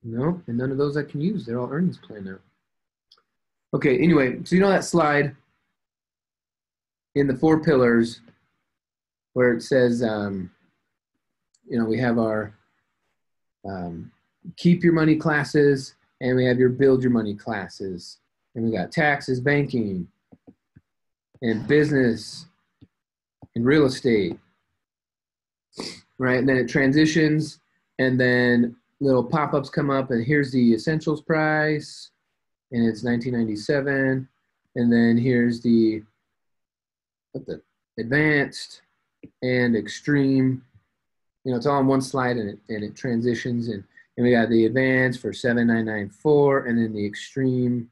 Speaker 2: No, and none of those I can use. They're all earnings plan now. Okay, anyway, so you know that slide in the 4 pillars where it says, you know, we have our keep your money classes and we have your build your money classes. And we got taxes, banking, and business, and real estate, right? And then it transitions, and then little pop-ups come up, and here's the essentials price, and it's $19.97, and then here's the advanced and extreme. You know, it's all on one slide, and it transitions, and we got the advanced for $7,994, and then the extreme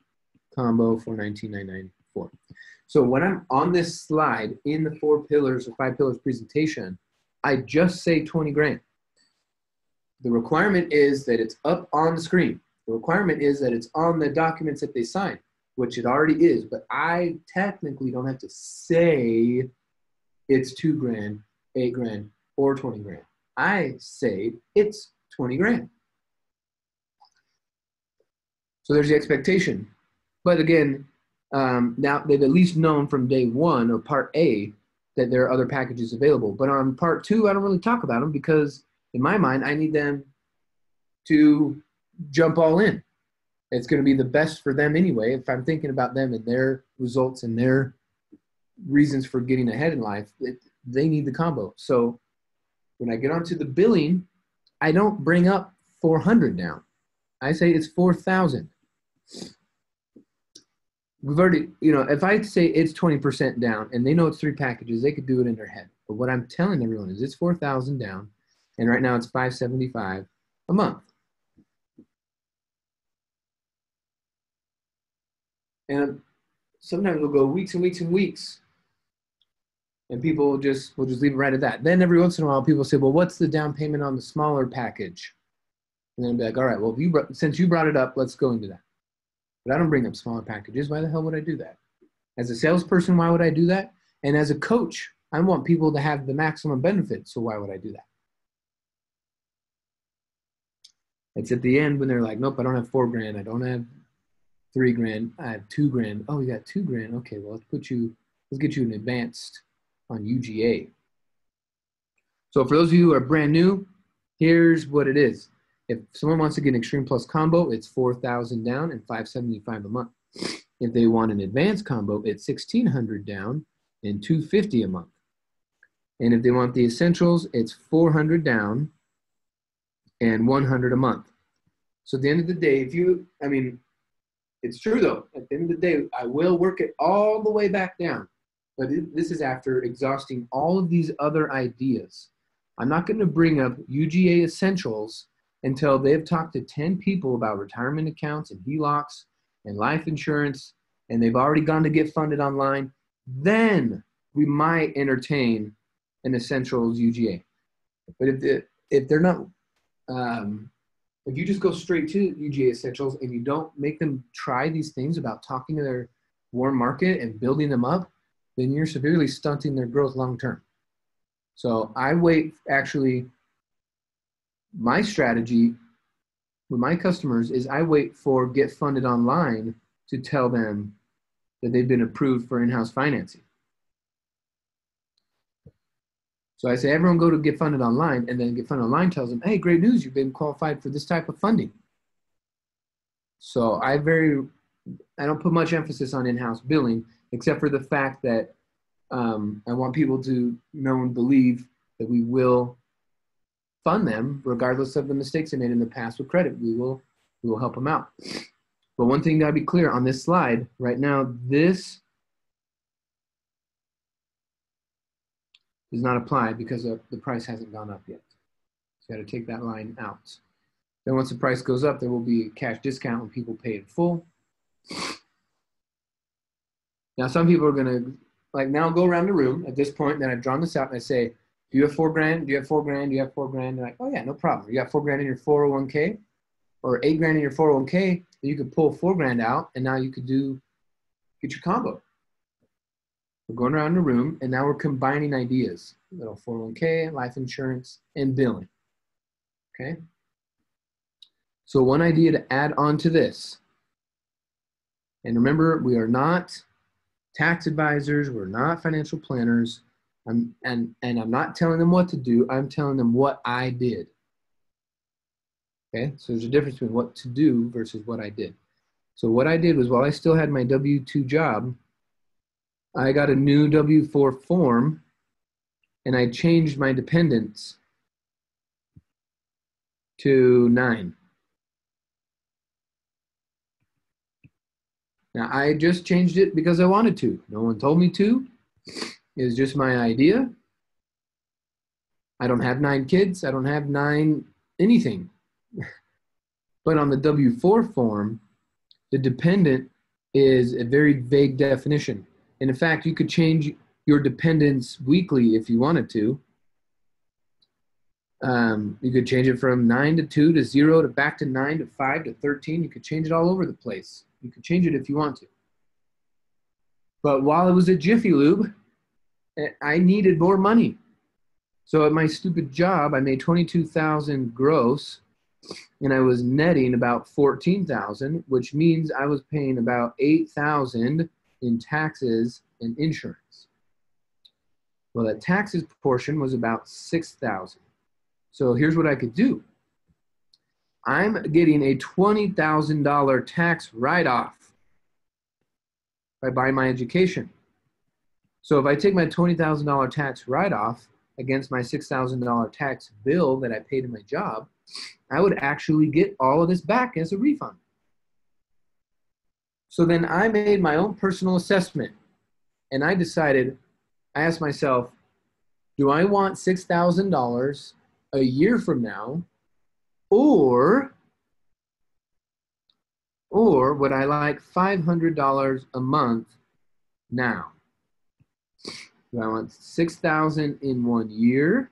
Speaker 2: combo for $19,994. So when I'm on this slide in the 4 pillars or 5 pillars presentation, I just say 20 grand. The requirement is that it's up on the screen. The requirement is that it's on the documents that they sign, which it already is, but I technically don't have to say it's 2 grand, 8 grand, or 20 grand. I say it's 20 grand. So there's the expectation. But again, now they've at least known from day 1 or part A that there are other packages available. But on part 2, I don't really talk about them because in my mind, I need them to jump all in. It's going to be the best for them anyway. If I'm thinking about them and their results and their reasons for getting ahead in life, they need the combo. So when I get onto the billing, I don't bring up 400 down. I say it's 4,000. We've already, you know, if I say it's 20% down and they know it's 3 packages, they could do it in their head. But what I'm telling everyone is it's 4,000 down, and right now it's $575 a month. And sometimes we'll go weeks and weeks and weeks, and people will just leave it right at that. Then every once in a while, people say, well, what's the down payment on the smaller package? And then I'll be like, all right, well, since you brought it up, let's go into that. But I don't bring up smaller packages. Why the hell would I do that? As a salesperson, why would I do that? And as a coach, I want people to have the maximum benefit, so why would I do that? It's at the end when they're like, nope, I don't have 4 grand. I don't have 3 grand. I have 2 grand. Oh, you got 2 grand. Okay, well, let's get you an advanced on UGA. So for those of you who are brand new, here's what it is. If someone wants to get an Extreme Plus combo, it's 4,000 down and $575 a month. If they want an advanced combo, it's 1,600 down and $250 a month. And if they want the essentials, it's $400 down and $100 a month. So at the end of the day, it's true though. At the end of the day, I will work it all the way back down. But this is after exhausting all of these other ideas. I'm not going to bring up UGA essentials until they've talked to 10 people about retirement accounts and HELOCs and life insurance, and they've already gone to get funded online. Then we might entertain an essentials UGA. But if they're not, if you just go straight to UGA essentials and you don't make them try these things about talking to their warm market and building them up, then you're severely stunting their growth long term. So I wait, actually, my strategy with my customers is I wait for Get Funded Online to tell them that they've been approved for in-house financing. So I say, everyone go to Get Funded Online, and then Get Funded Online tells them, hey, great news, you've been qualified for this type of funding. So I don't put much emphasis on in-house billing, except for the fact that I want people to know and believe that we will fund them regardless of the mistakes they made in the past with credit. We will help them out. But one thing gotta be clear on this slide right now, this does not apply because the price hasn't gone up yet. So you gotta take that line out. Then once the price goes up, there will be a cash discount when people pay in full. Now some people are gonna, like, now go around the room at this point, and then I've drawn this out and I say, do you have $4,000? Do you have $4,000? Do you have $4,000? They're like, oh yeah, no problem. You got $4,000 in your 401k or $8,000 in your 401k, then you could pull $4,000 out, and now you could get your combo. We're going around the room, and now we're combining ideas. Little 401k, life insurance, and billing. Okay? So one idea to add on to this, and remember, we are not tax advisors, we're not financial planners, and I'm not telling them what to do, I'm telling them what I did. Okay, so there's a difference between what to do versus what I did. So what I did was, while I still had my W-2 job, I got a new W-4 form, and I changed my dependents to 9. Now, I just changed it because I wanted to. No one told me to. It was just my idea. I don't have 9 kids. I don't have 9 anything. But on the W-4 form, the dependent is a very vague definition. And in fact, you could change your dependents weekly if you wanted to. You could change it from 9 to 2 to 0 to back to 9 to 5 to 13. You could change it all over the place. You could change it if you want to. But while it was at Jiffy Lube, I needed more money. So at my stupid job, I made $22,000 gross, and I was netting about $14,000, which means I was paying about $8,000 in taxes and insurance. Well, that taxes portion was about $6,000. So here's what I could do. I'm getting a $20,000 tax write-off by buying my education. So if I take my $20,000 tax write-off against my $6,000 tax bill that I paid in my job, I would actually get all of this back as a refund. So then I made my own personal assessment, and I asked myself, do I want $6,000 a year from now, or would I like $500 a month now? Do I want $6,000 in 1 year,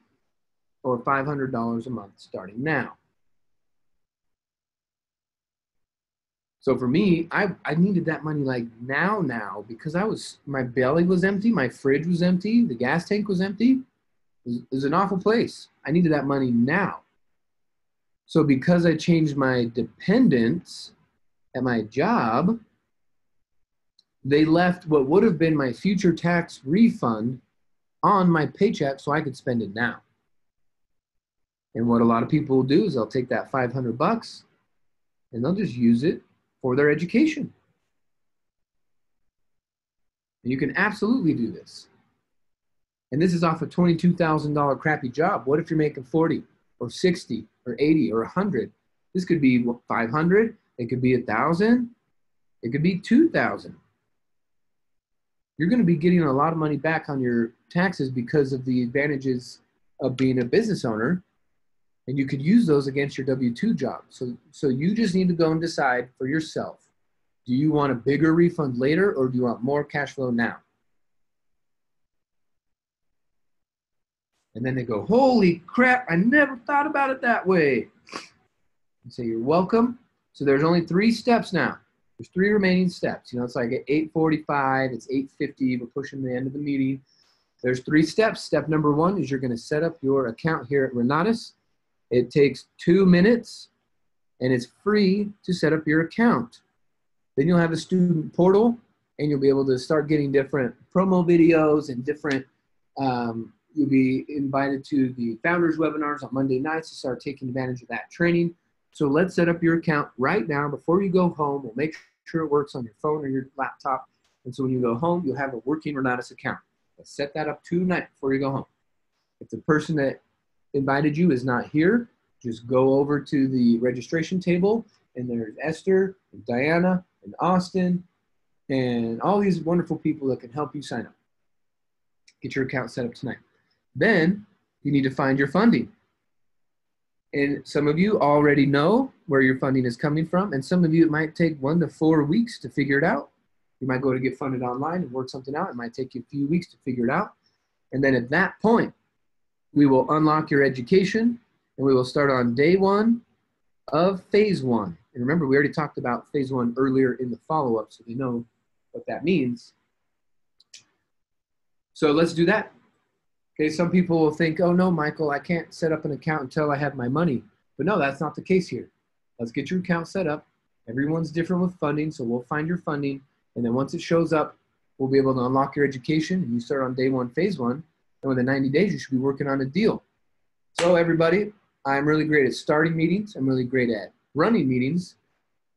Speaker 2: or $500 a month starting now? So for me, I needed that money like now, because my belly was empty, my fridge was empty, the gas tank was empty. It was an awful place. I needed that money now. So because I changed my dependents at my job, they left what would have been my future tax refund on my paycheck so I could spend it now. And what a lot of people will do is they'll take that $500 and they'll just use it for their education. And you can absolutely do this. And this is off a $22,000 crappy job. What if you're making 40 or 60 or 80 or 100? This could be 500. It could be 1,000. It could be 2,000. You're going to be getting a lot of money back on your taxes because of the advantages of being a business owner. And you could use those against your W-2 job. So you just need to go and decide for yourself. Do you want a bigger refund later, or do you want more cash flow now? And then they go, holy crap, I never thought about it that way. You say, you're welcome. So there's only 3 steps now. There's 3 remaining steps. You know, it's like at 8:45, it's 8:50, we're pushing the end of the meeting. There's 3 steps. Step number 1 is you're going to set up your account here at Renatus. It takes 2 minutes, and it's free to set up your account. Then you'll have a student portal, and you'll be able to start getting different promo videos and different, you'll be invited to the founders webinars on Monday nights to start taking advantage of that training. So let's set up your account right now before you go home. We'll make sure it works on your phone or your laptop. And so when you go home, you'll have a working Renatus account. Let's set that up tonight before you go home. If the person that invited you is not here, just go over to the registration table, and there's Esther and Diana and Austin and all these wonderful people that can help you sign up. Get your account set up tonight. Then you need to find your funding. And some of you already know where your funding is coming from, and some of you, it might take 1 to 4 weeks to figure it out. You might go to get funded online and work something out. It might take you a few weeks to figure it out. And then at that point, we will unlock your education, and we will start on day 1 of phase 1. And remember, we already talked about phase 1 earlier in the follow-up, so you know what that means. So let's do that. Okay, some people will think, oh no, Michael, I can't set up an account until I have my money. But no, that's not the case here. Let's get your account set up. Everyone's different with funding, so we'll find your funding. And then once it shows up, we'll be able to unlock your education. And you start on day 1, phase 1. And within 90 days, you should be working on a deal. So everybody, I'm really great at starting meetings. I'm really great at running meetings.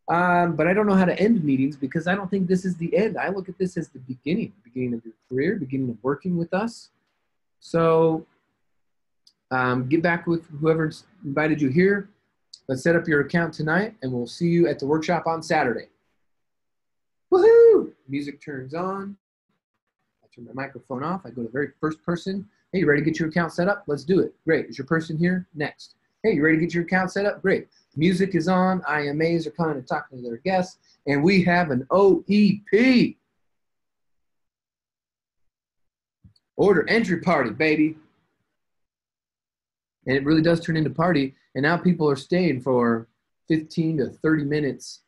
Speaker 2: But I don't know how to end meetings, because I don't think this is the end. I look at this as the beginning of your career, beginning of working with us. So get back with whoever's invited you here. Let's set up your account tonight, and we'll see you at the workshop on Saturday. Woohoo! Music turns on. I turn my microphone off. I go to the very first person. Hey, you ready to get your account set up? Let's do it. Great. Is your person here? Next. Hey, you ready to get your account set up? Great. Music is on. IMAs are coming and talking to their guests. And we have an OEP. Order entry party, baby. And it really does turn into party. And now people are staying for 15 to 30 minutes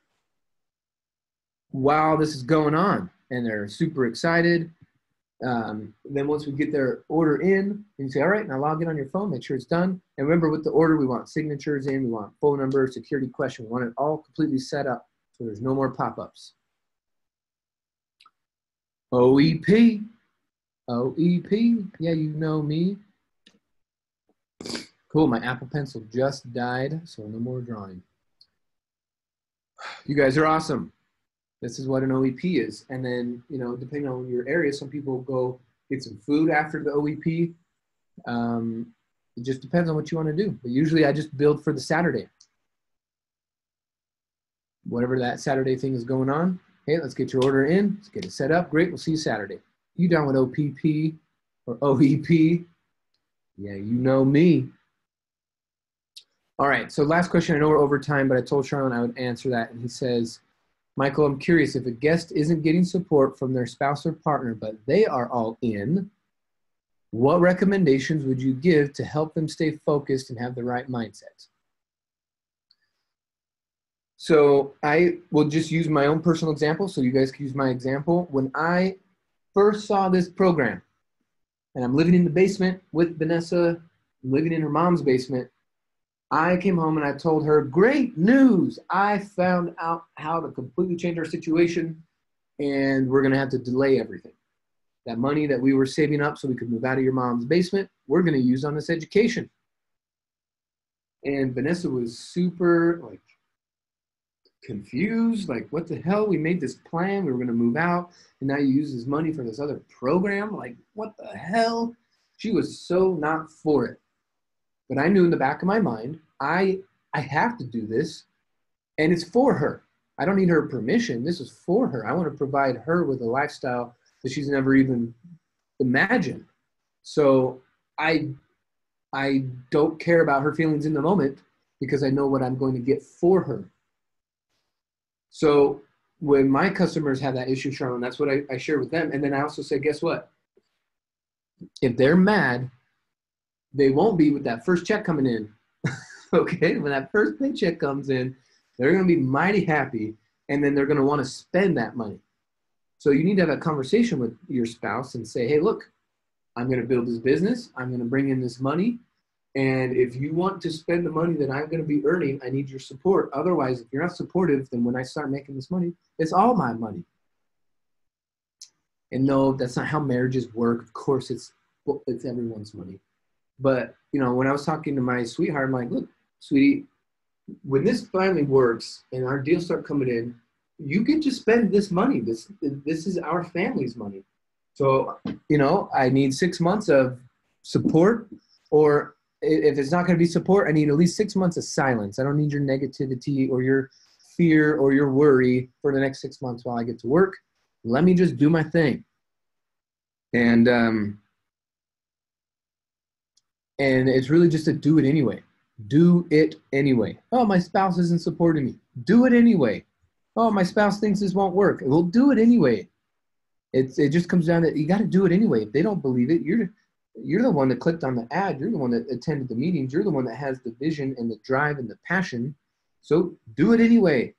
Speaker 2: while this is going on. And they're super excited. Then once we get their order in, you say, all right, now log in on your phone, make sure it's done. And remember, with the order, we want signatures in, we want phone number, security question. We want it all completely set up so there's no more pop-ups. OEP. OEP. Yeah, you know me. Cool, my Apple Pencil just died, so no more drawing. You guys are awesome. This is what an OEP is. And then, you know, depending on your area, some people go get some food after the OEP. It just depends on what you want to do. But usually I just build for the Saturday. Whatever that Saturday thing is going on. Hey, let's get your order in. Let's get it set up. Great, we'll see you Saturday. You down with OPP or OEP? Yeah, you know me. All right, so last question. I know we're over time, but I told Charlene I would answer that. And he says, Michael, I'm curious, if a guest isn't getting support from their spouse or partner, but they are all in, what recommendations would you give to help them stay focused and have the right mindset? So I will just use my own personal example so you guys can use my example. When I first saw this program, and I'm living in the basement with Vanessa, living in her mom's basement, I came home and I told her, great news. I found out how to completely change our situation, and we're going to have to delay everything. That money that we were saving up so we could move out of your mom's basement, we're going to use on this education. And Vanessa was super confused, like, what the hell? We made this plan. We were going to move out, and now you use this money for this other program. Like, what the hell? She was so not for it. But I knew in the back of my mind, I have to do this, and it's for her. I don't need her permission. This is for her. I want to provide her with a lifestyle that she's never even imagined. So I don't care about her feelings in the moment because I know what I'm going to get for her. So when my customers have that issue, Charlene, that's what I share with them. And then I also say, guess what? If they're mad, they won't be with that first check coming in. Okay? When that first paycheck comes in, they're going to be mighty happy, and then they're going to want to spend that money. So you need to have a conversation with your spouse and say, hey, look, I'm going to build this business. I'm going to bring in this money. And if you want to spend the money that I'm going to be earning, I need your support. Otherwise, if you're not supportive, then when I start making this money, it's all my money. And no, that's not how marriages work. Of course, it's everyone's money. But, you know, when I was talking to my sweetheart, I'm like, look, sweetie, when this finally works and our deals start coming in, you get to spend this money. This is our family's money. So, you know, I need 6 months of support, or if it's not going to be support, I need at least 6 months of silence. I don't need your negativity or your fear or your worry for the next 6 months while I get to work. Let me just do my thing. And it's really just to do it anyway. Do it anyway. Oh, my spouse isn't supporting me. Do it anyway. Oh, my spouse thinks this won't work. Well, do it anyway. It just comes down to you got to do it anyway. If they don't believe it, you're the one that clicked on the ad. You're the one that attended the meetings. You're the one that has the vision and the drive and the passion. So do it anyway.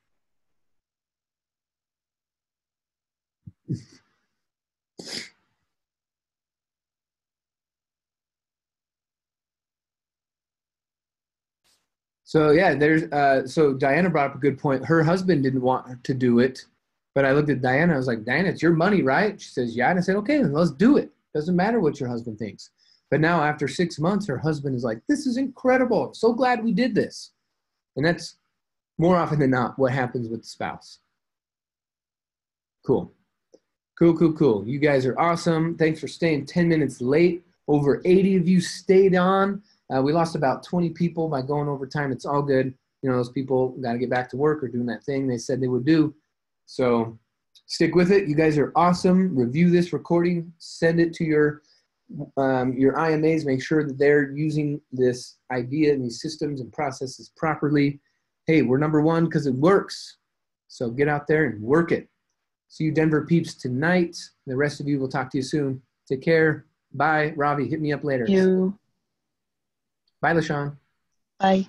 Speaker 2: So yeah, so Diana brought up a good point. Her husband didn't want her to do it, but I looked at Diana. I was like, Diana, it's your money, right? She says, yeah. And I said, okay, then let's do it. Doesn't matter what your husband thinks. But now after 6 months, her husband is like, this is incredible. I'm so glad we did this. And that's more often than not what happens with the spouse. Cool. Cool. You guys are awesome. Thanks for staying 10 minutes late. Over 80 of you stayed on. We lost about 20 people by going over time. It's all good. You know, those people got to get back to work or doing that thing they said they would do. So stick with it. You guys are awesome. Review this recording. Send it to your IMAs. Make sure that they're using this idea and these systems and processes properly. Hey, we're number one because it works. So get out there and work it. See you Denver peeps tonight. The rest of you, will talk to you soon. Take care. Bye. Ravi, hit me up later.
Speaker 3: You.
Speaker 2: Bye, LaShawn.
Speaker 3: Bye.